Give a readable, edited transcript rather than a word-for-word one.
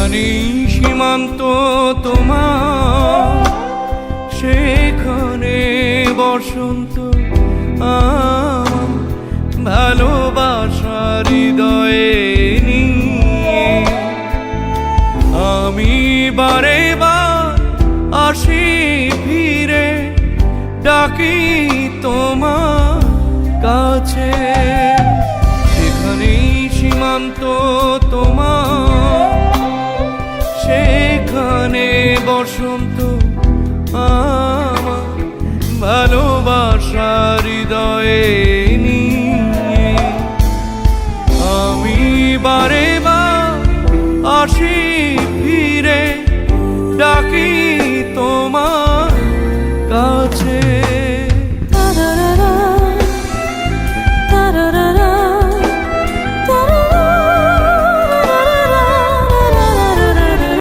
যেখানেই সীমান্ত তোমার সেখানে বসন্ত আমার ভালোবাসার হৃদয়ে নিয়ে আমি বারে বার আসি ফিরে ডাকি তোমার কাছে। যেখানেই সীমান্ত তোমার সেখানে বসন্ত আমার ভালোবাসার হৃদয়ে নিয়ে আমি বারে বার আসি ফিরে ডাকি